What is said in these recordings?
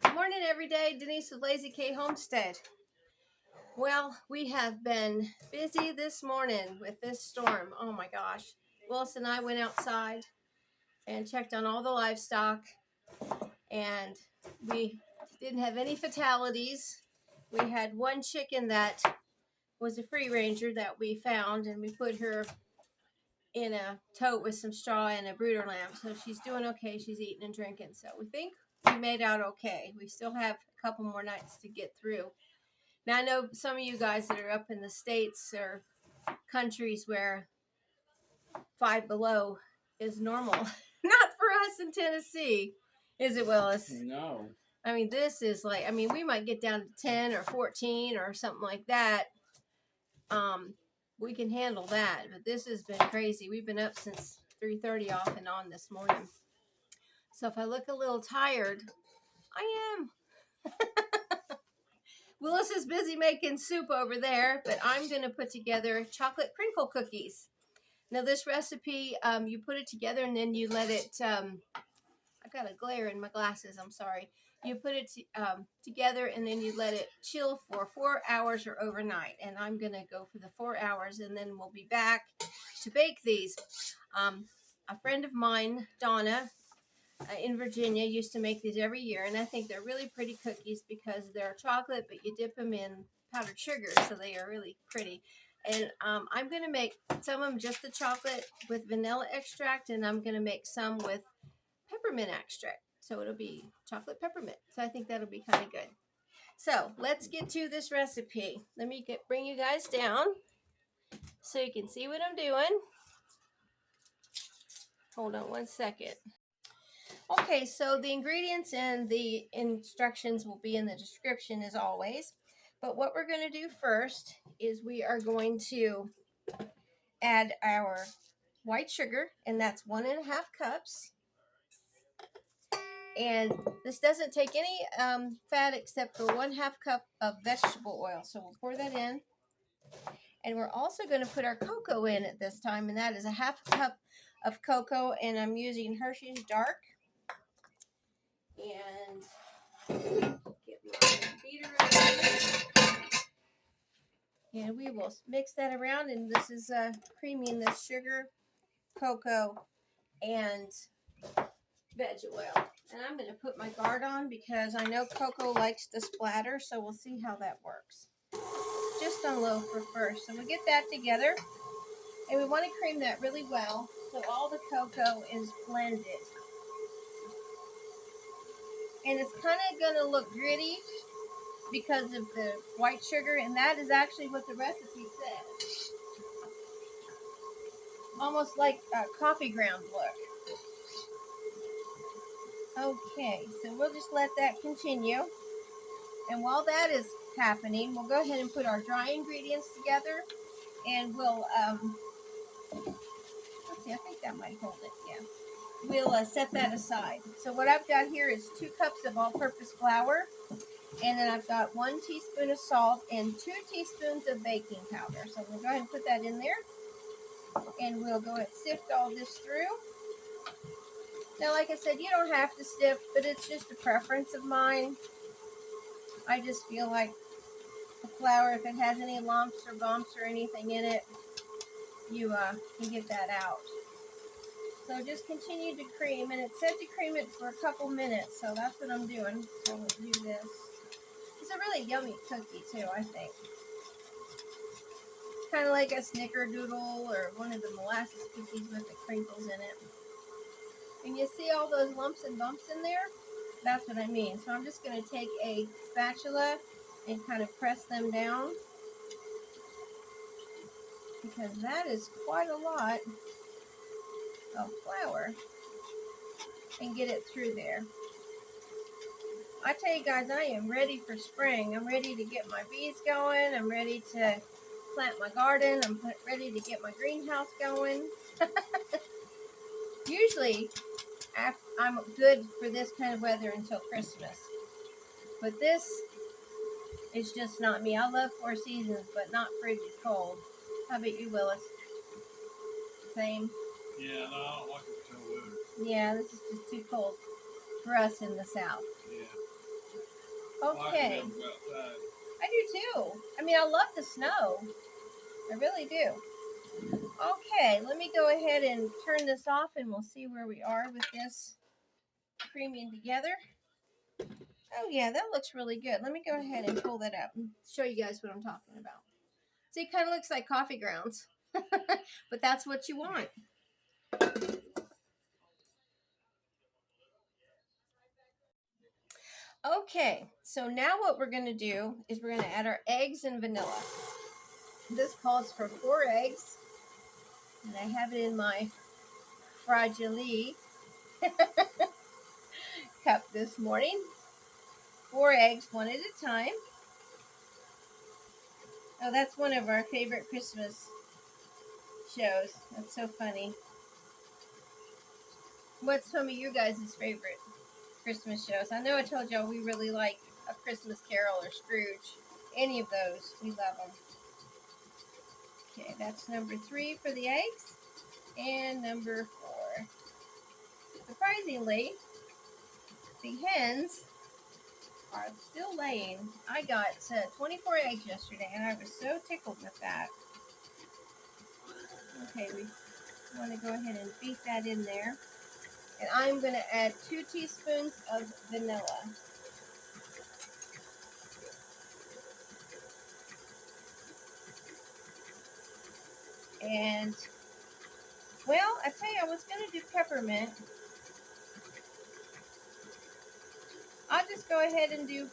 Good morning, every day. Denise with Lazy K Homestead. Well, we have been busy this morning with this storm. Oh my gosh. Willis and I went outside and checked on all the livestock, and we didn't have any fatalities. We had one chicken that was a free ranger that we found, and we put her in a tote with some straw and a brooder lamb. So she's doing okay. She's eating and drinking. So we think we made out okay. We still have a couple more nights to get through. Now, I know some of you guys that are up in the States or countries where 5 below is normal. Not for us in Tennessee, is it, Willis? No. I mean, this is like, we might get down to 10 or 14 or something like that. We can handle that, but this has been crazy. We've been up since 3:30 off and on this morning. So if I look a little tired, I am. Willis is busy making soup over there, but I'm going to put together chocolate crinkle cookies. Now, this recipe, you put it together and then you let it, I've got a glare in my glasses, I'm sorry. You put it together and then you let it chill for 4 hours or overnight. And I'm going to go for the 4 hours, and then we'll be back to bake these. A friend of mine, Donna, in Virginia, used to make these every year, and I think they're really pretty cookies because they're chocolate, but you dip them in powdered sugar, so they are really pretty. And I'm going to make some of them just the chocolate with vanilla extract, and I'm going to make some with peppermint extract. So it'll be chocolate peppermint. So I think that'll be kind of good. So let's get to this recipe. Let me bring you guys down so you can see what I'm doing. Hold on one second. Okay, so the ingredients and the instructions will be in the description as always. But what we're going to do first is we are going to add our white sugar, and that's 1.5 cups. And this doesn't take any fat except for 1/2 cup of vegetable oil. So we'll pour that in. And we're also going to put our cocoa in at this time, and that is 1/2 cup of cocoa, and I'm using Hershey's Dark. And get my beater around. And we will mix that around, and this is creaming the sugar, cocoa, and veg oil. And I'm going to put my guard on because I know cocoa likes to splatter, so we'll see how that works. Just on low for first. So we'll get that together, and we want to cream that really well so all the cocoa is blended. And it's kind of going to look gritty because of the white sugar, and that is actually what the recipe says. Almost like a coffee ground look. Okay, so we'll just let that continue. And while that is happening, we'll go ahead and put our dry ingredients together, and we'll, let's see, I think that might hold it, yeah. We'll set that aside. So what I've got here is 2 cups of all-purpose flour, and then I've got 1 teaspoon of salt and 2 teaspoons of baking powder. So we'll go ahead and put that in there, and we'll go ahead and sift all this through. Now, like I said, you don't have to sift, but it's just a preference of mine. I just feel like the flour, if it has any lumps or bumps or anything in it, you can get that out. So just continue to cream, and it said to cream it for a couple minutes, so that's what I'm doing. So we'll do this. It's a really yummy cookie too, I think. Kind of like a snickerdoodle or one of the molasses cookies with the crinkles in it. And you see all those lumps and bumps in there? That's what I mean. So I'm just going to take a spatula and kind of press them down, because that is quite a lot of flour, and get it through there. I tell you guys, I am ready for spring. I'm ready to get my bees going. I'm ready to plant my garden. I'm ready to get my greenhouse going. Usually, I'm good for this kind of weather until Christmas. But this is just not me. I love 4 seasons, but not frigid cold. How about you, Willis? Same? Yeah, no, I don't like it so weather. Yeah, this is just too cold for us in the South. Yeah. Okay. I do too. I mean, I love the snow. I really do. Okay, let me go ahead and turn this off and we'll see where we are with this creaming together. Oh yeah, that looks really good. Let me go ahead and pull that out and show you guys what I'm talking about. See, it kind of looks like coffee grounds, but that's what you want. Okay, so now what we're going to do is we're going to add our eggs and vanilla. This calls for 4 eggs, and I have it in my fragile cup this morning. 4 eggs, one at a time. Oh, that's one of our favorite Christmas shows. That's so funny. What's some of you guys' favorite Christmas shows? I know I told y'all we really like A Christmas Carol or Scrooge. Any of those, we love them. Okay, that's number 3 for the eggs. And number 4. Surprisingly, the hens are still laying. I got 24 eggs yesterday, and I was so tickled with that. Okay, we want to go ahead and beat that in there. And I'm going to add 2 teaspoons of vanilla. And, well, I tell you, I was going to do peppermint. I'll just go ahead and do,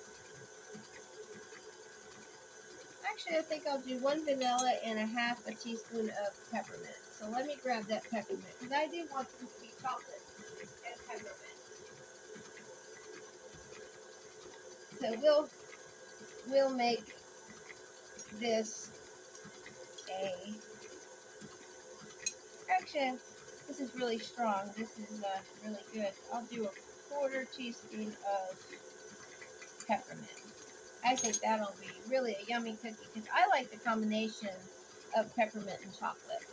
actually I think I'll do 1 vanilla and a half a teaspoon of peppermint. So let me grab that peppermint, because I do want them to be chocolate and peppermint. So we'll make this actually, this is really strong. This is really good. I'll do a 1/4 teaspoon of peppermint. I think that'll be really a yummy cookie because I like the combination of peppermint and chocolate.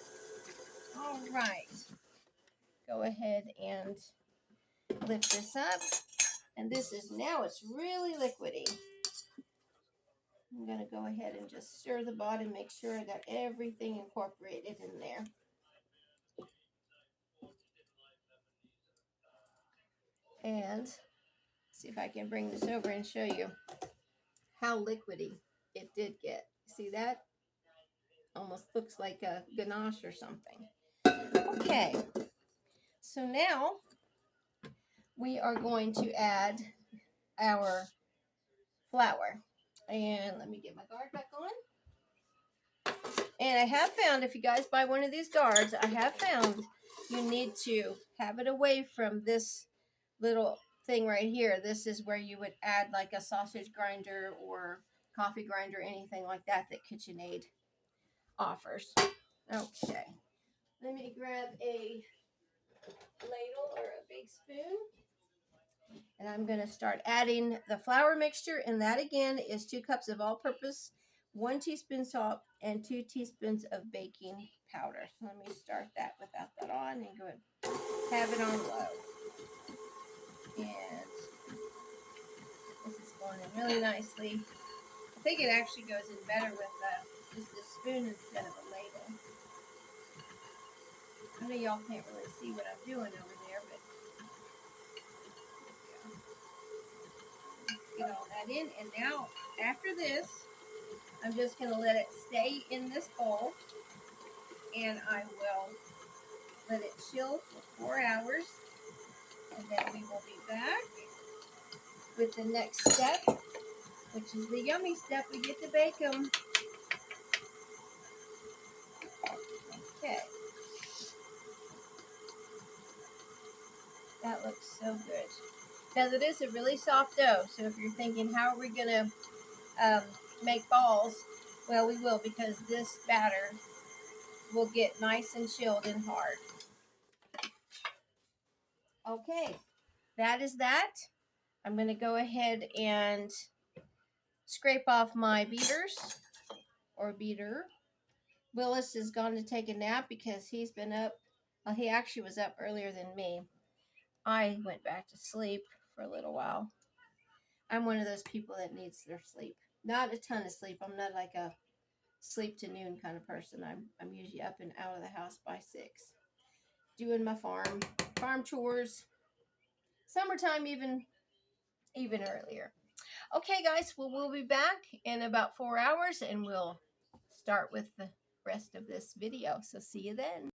All right. Go ahead and lift this up. And this is now, it's really liquidy. I'm going to go ahead and just stir the bottom, make sure I got everything incorporated in there. And see if I can bring this over and show you how liquidy it did get. See that? Almost looks like a ganache or something. Okay, so now we are going to add our flour. And let me get my guard back on. And I have found, if you guys buy one of these guards, I have found you need to have it away from this little thing right here. This is where you would add like a sausage grinder or coffee grinder, anything like that that KitchenAid offers. Okay, let me grab a ladle or a big spoon. And I'm going to start adding the flour mixture. And that again is 2 cups of all-purpose, 1 teaspoon salt, and 2 teaspoons of baking powder. So let me start that without that on and go ahead and have it on low. And this is going in really nicely. I think it actually goes in better with just a spoon instead of a ladle. I know y'all can't really see what I'm doing over there, but get all that in. And now, after this, I'm just going to let it stay in this bowl, and I will let it chill for 4 hours, and then we will be back with the next step, which is the yummy step. We get to bake them. Okay. That looks so good. Now, it is a really soft dough, so if you're thinking, how are we going to make balls? Well, we will, because this batter will get nice and chilled and hard. Okay, that is that. I'm going to go ahead and scrape off my beaters or beater. Willis is gone to take a nap because he's been up. Well, he actually was up earlier than me. I went back to sleep for a little while. I'm one of those people that needs their sleep. Not a ton of sleep. I'm not like a sleep to noon kind of person. I'm usually up and out of the house by 6, doing my farm chores. Summertime even earlier. Okay, guys. Well, we'll be back in about 4 hours, and we'll start with the rest of this video. So see you then.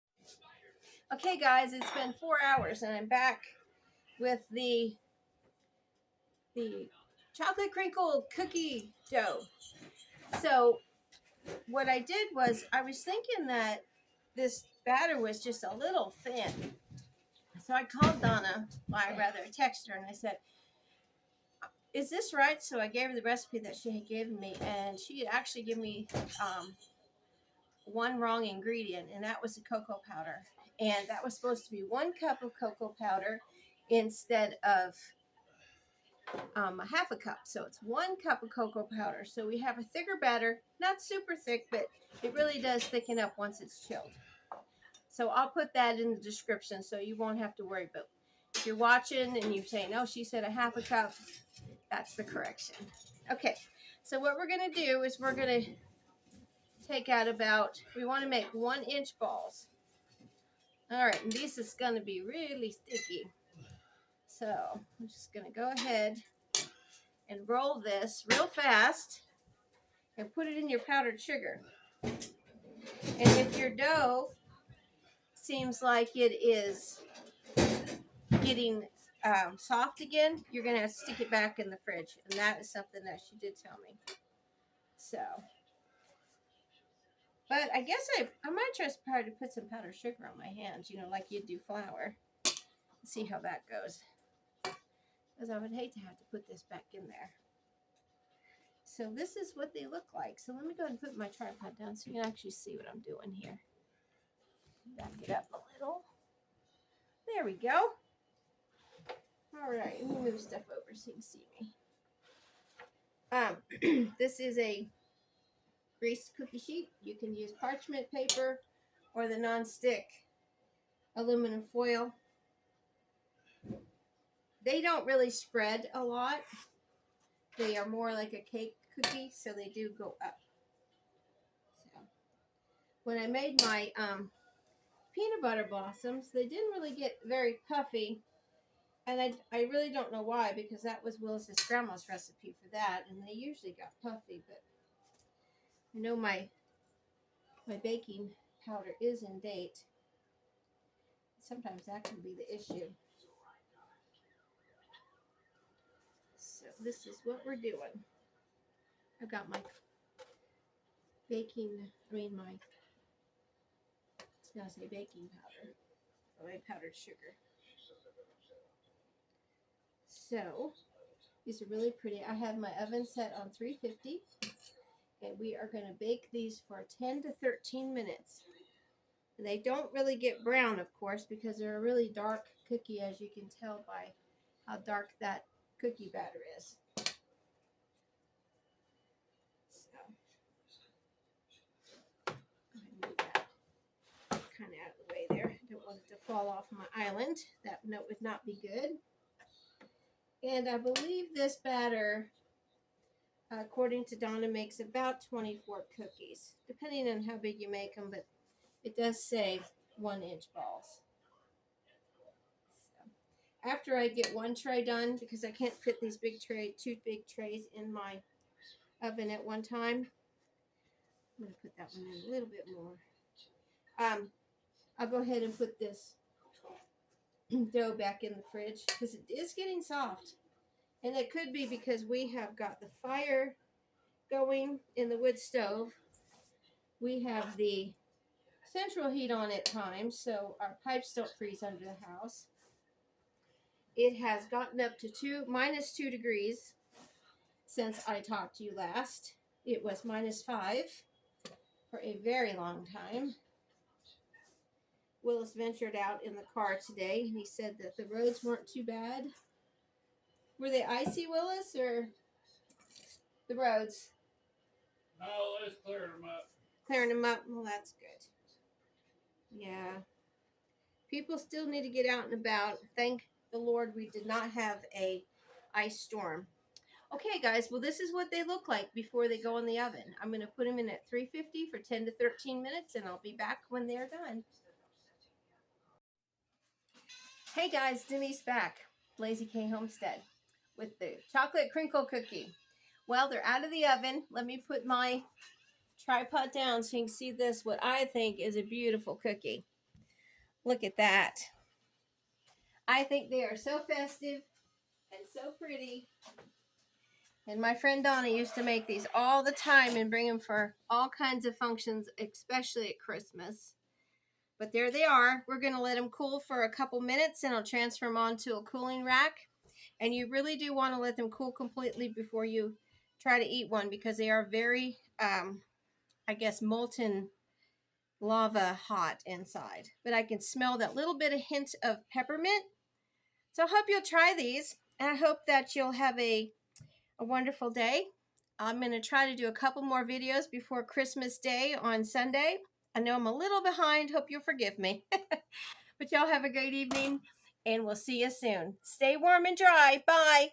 Okay, guys. It's been 4 hours, and I'm back with the chocolate crinkle cookie dough. So what I did was I was thinking that this batter was just a little thin. So I called Donna, well, I rather texted her, and I said, is this right? So I gave her the recipe that she had given me, and she had actually given me one wrong ingredient, and that was the cocoa powder. And that was supposed to be 1 cup of cocoa powder instead of a half a cup. So it's 1 cup of cocoa powder. So we have a thicker batter, not super thick, but it really does thicken up once it's chilled. So I'll put that in the description so you won't have to worry. But if you're watching and you're saying, oh, she said a half a cup, that's the correction. Okay, so what we're going to do is we're going to take out about, we want to make 1-inch balls. All right, and this is going to be really sticky. So I'm just going to go ahead and roll this real fast and put it in your powdered sugar. And if your dough seems like it is getting soft again, you're going to have to stick it back in the fridge. And that is something that she did tell me. So, but I guess I might try to put some powdered sugar on my hands, you know, like you do flour. See how that goes. Because I would hate to have to put this back in there. So this is what they look like. So let me go ahead and put my tripod down so you can actually see what I'm doing here. Back it up a little. There we go. All right, let me move stuff over so you can see me. This is a greased cookie sheet. You can use parchment paper or the non-stick aluminum foil. They don't really spread a lot. They are more like a cake cookie, so they do go up. So when I made my peanut butter blossoms, they didn't really get very puffy. And I really don't know why, because that was Willis's grandma's recipe for that, and they usually got puffy. But I know my baking powder is in date. Sometimes that can be the issue. So this is what we're doing. I've got my I was going to say baking powder, or my powdered sugar. So these are really pretty. I have my oven set on 350, and we are going to bake these for 10 to 13 minutes. And they don't really get brown, of course, because they're a really dark cookie, as you can tell by how dark that cookie batter is. So, go ahead and move that kind of out of the way there. I don't want it to fall off my island. That would not be good. And I believe this batter, according to Donna, makes about 24 cookies, depending on how big you make them, but it does say 1-inch balls. So, after I get one tray done, because I can't fit these two big trays in my oven at one time, I'm going to put that one in a little bit more. I'll go ahead and put this dough back in the fridge, because it is getting soft. And it could be because we have got the fire going in the wood stove. We have the central heat on at times, so our pipes don't freeze under the house. It has gotten up to -2 degrees since I talked to you last. It was -5 for a very long time. Willis ventured out in the car today, and he said that the roads weren't too bad. Were they icy, Willis, or the roads? No, let's clear them up. Clearing them up? Well, that's good. Yeah. People still need to get out and about. Thank the Lord we did not have a ice storm. Okay, guys, well, this is what they look like before they go in the oven. I'm going to put them in at 350 for 10 to 13 minutes, and I'll be back when they're done. Hey, guys, Denise back, Lazy K Homestead, with the chocolate crinkle cookie. Well, they're out of the oven. Let me put my tripod down so you can see this, what I think is a beautiful cookie. Look at that. I think they are so festive and so pretty. And my friend Donna used to make these all the time and bring them for all kinds of functions, especially at Christmas. But there they are. We're going to let them cool for a couple minutes, and I'll transfer them onto a cooling rack. And you really do want to let them cool completely before you try to eat one, because they are very, I guess, molten lava hot inside. But I can smell that little bit of hint of peppermint. So I hope you'll try these, and I hope that you'll have a wonderful day. I'm going to try to do a couple more videos before Christmas Day on Sunday. I know I'm a little behind. Hope you'll forgive me. But y'all have a great evening, and we'll see you soon. Stay warm and dry. Bye.